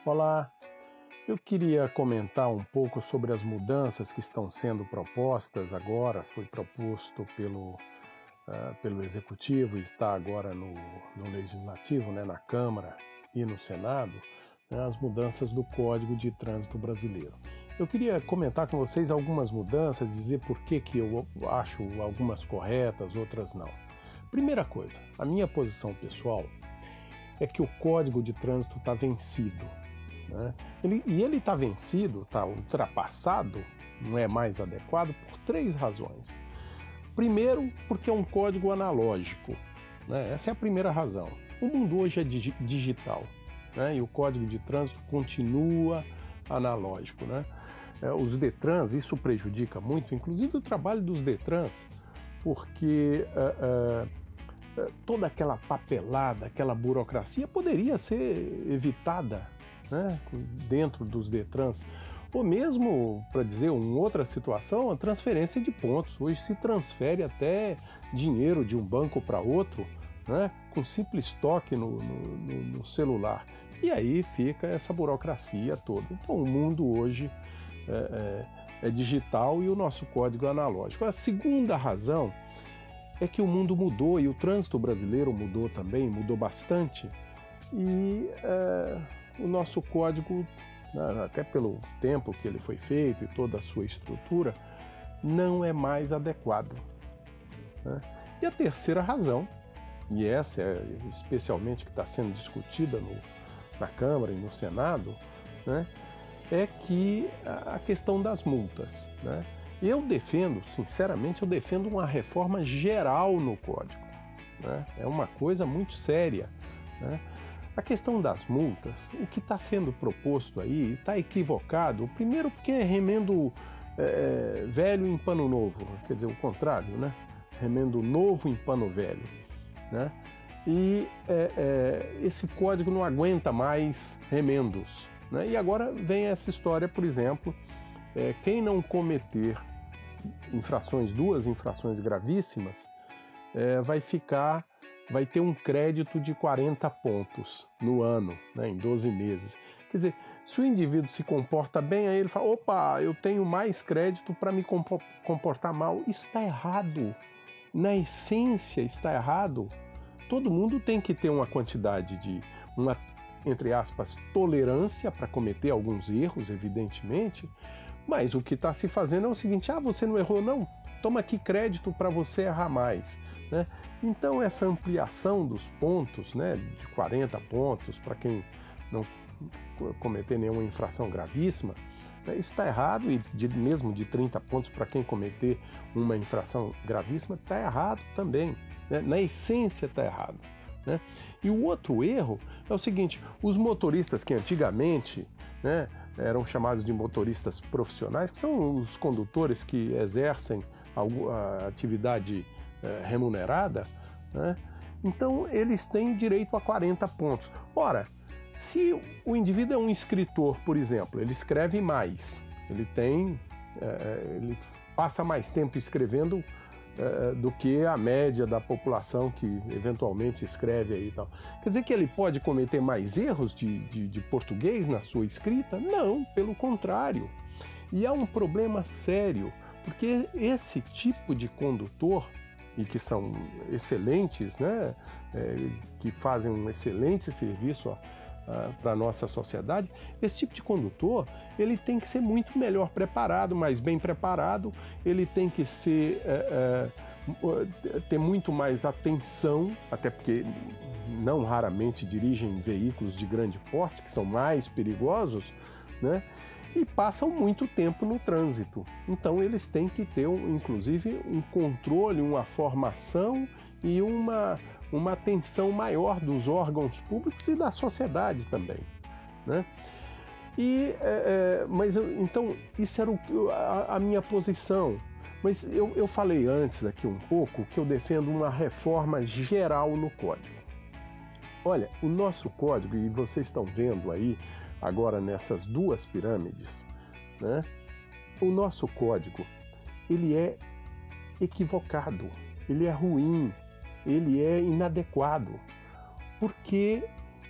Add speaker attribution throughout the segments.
Speaker 1: Olá, eu queria comentar um pouco sobre as mudanças que estão sendo propostas agora. Foi proposto pelo Executivo e está agora no Legislativo, na Câmara e no Senado, as mudanças do Código de Trânsito Brasileiro. Eu queria comentar com vocês algumas mudanças, dizer por que eu acho algumas corretas, outras não. Primeira coisa, a minha posição pessoal é que o Código de Trânsito está vencido. Ele está vencido, está ultrapassado, não é mais adequado por três razões. Primeiro, porque é um código analógico, essa é a primeira razão. O mundo hoje é digital, e o Código de Trânsito continua analógico. Os DETRANs, isso prejudica muito, inclusive o trabalho dos DETRANs, porque toda aquela papelada, aquela burocracia poderia ser evitada dentro dos DETRANs, ou mesmo, para dizer uma outra situação, a transferência de pontos. Hoje se transfere até dinheiro de um banco para outro, com simples toque no celular, e aí fica essa burocracia toda. Então o mundo hoje é digital e o nosso código é analógico. A segunda razão é que o mundo mudou e o trânsito brasileiro mudou também, mudou bastante, e o nosso código, até pelo tempo que ele foi feito e toda a sua estrutura, não é mais adequado. E a terceira razão, e essa é especialmente que está sendo discutida na Câmara e no Senado, é que a questão das multas. Eu defendo, sinceramente, uma reforma geral no código. É uma coisa muito séria. A questão das multas, o que está sendo proposto aí está equivocado. Primeiro porque é remendo velho em pano novo, quer dizer, o contrário, remendo novo em pano velho. E esse código não aguenta mais remendos. E agora vem essa história, por exemplo, quem não cometer duas infrações gravíssimas, vai ter um crédito de 40 pontos no ano, em 12 meses. Quer dizer, se o indivíduo se comporta bem, aí ele fala, opa, eu tenho mais crédito para me comportar mal. Isso está errado. Na essência está errado. Todo mundo tem que ter uma quantidade uma, entre aspas, tolerância para cometer alguns erros, evidentemente, mas o que está se fazendo é o seguinte, você não errou não? Toma aqui crédito para você errar mais. Então essa ampliação dos pontos, de 40 pontos para quem não cometer nenhuma infração gravíssima, isso está errado, e mesmo de 30 pontos para quem cometer uma infração gravíssima, está errado também. Na essência está errado. E o outro erro é o seguinte, os motoristas que antigamente eram chamados de motoristas profissionais, que são os condutores que exercem a atividade remunerada, então eles têm direito a 40 pontos. Ora, se o indivíduo é um escritor, por exemplo, ele escreve mais, ele passa mais tempo escrevendo do que a média da população que eventualmente escreve aí e tal. Quer dizer que ele pode cometer mais erros de português na sua escrita? Não, pelo contrário. E há um problema sério, porque esse tipo de condutor, e que são excelentes, que fazem um excelente serviço para a nossa sociedade, esse tipo de condutor, ele tem que ser muito melhor preparado, mais bem preparado, ele tem que ter muito mais atenção, até porque não raramente dirigem veículos de grande porte, que são mais perigosos, e passam muito tempo no trânsito. Então eles têm que ter, inclusive, um controle, uma formação e uma atenção maior dos órgãos públicos e da sociedade também. Então, isso era a minha posição. Mas eu falei antes aqui um pouco que eu defendo uma reforma geral no código. Olha, o nosso código, e vocês estão vendo aí agora nessas duas pirâmides, o nosso código, ele é equivocado, ele é ruim, ele é inadequado, porque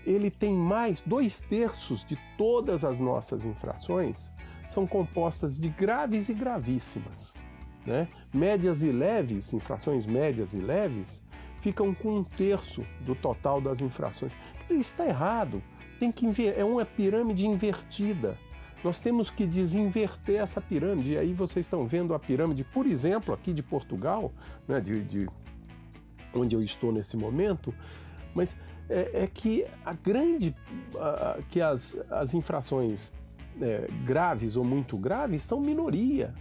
Speaker 1: ele tem mais, 2/3 de todas as nossas infrações são compostas de graves e gravíssimas, né? Médias e leves, infrações médias e leves, ficam com 1/3 do total das infrações. Quer dizer, isso está errado. É uma pirâmide invertida. Nós temos que desinverter essa pirâmide. E aí vocês estão vendo a pirâmide, por exemplo, aqui de Portugal, né, onde eu estou nesse momento, mas é que que as infrações graves ou muito graves são minoria.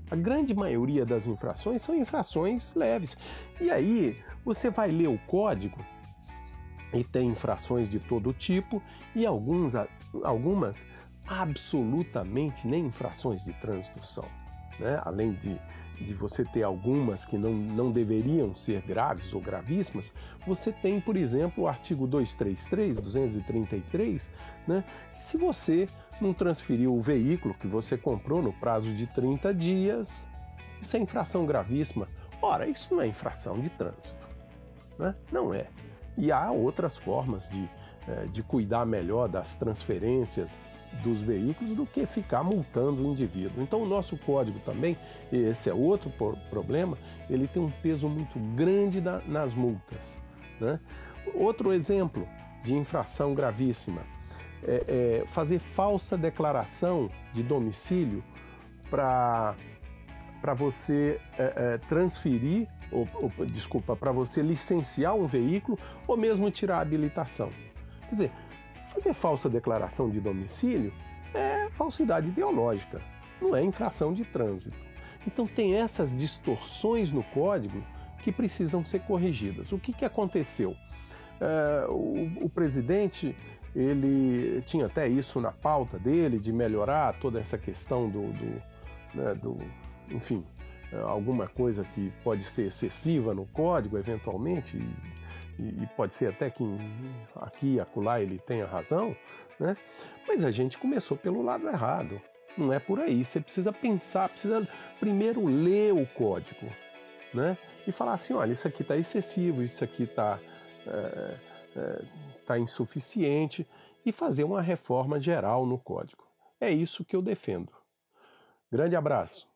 Speaker 1: A grande maioria das infrações são infrações leves. E aí você vai ler o código e tem infrações de todo tipo e algumas absolutamente nem infrações de trânsito são, né? Além de você ter algumas que não deveriam ser graves ou gravíssimas, você tem, por exemplo, o artigo 233, né? Que se você não transferiu o veículo que você comprou no prazo de 30 dias, isso é infração gravíssima. Ora, isso não é infração de trânsito, né? Não é. E há outras formas de cuidar melhor das transferências dos veículos do que ficar multando o indivíduo. Então o nosso código também, esse é outro problema, ele tem um peso muito grande nas multas, né? Outro exemplo de infração gravíssima é fazer falsa declaração de domicílio para você transferir, para você licenciar um veículo ou mesmo tirar a habilitação. Quer dizer, fazer falsa declaração de domicílio é falsidade ideológica, não é infração de trânsito. Então tem essas distorções no código que precisam ser corrigidas. O que aconteceu? O presidente, ele tinha até isso na pauta dele, de melhorar toda essa questão enfim, alguma coisa que pode ser excessiva no código, eventualmente, e pode ser até que aqui e acolá ele tenha razão, né? Mas a gente começou pelo lado errado. Não é por aí. Você precisa pensar, precisa primeiro ler o código, né? E falar assim, olha, isso aqui está excessivo, isso aqui está insuficiente, e fazer uma reforma geral no código. É isso que eu defendo. Grande abraço.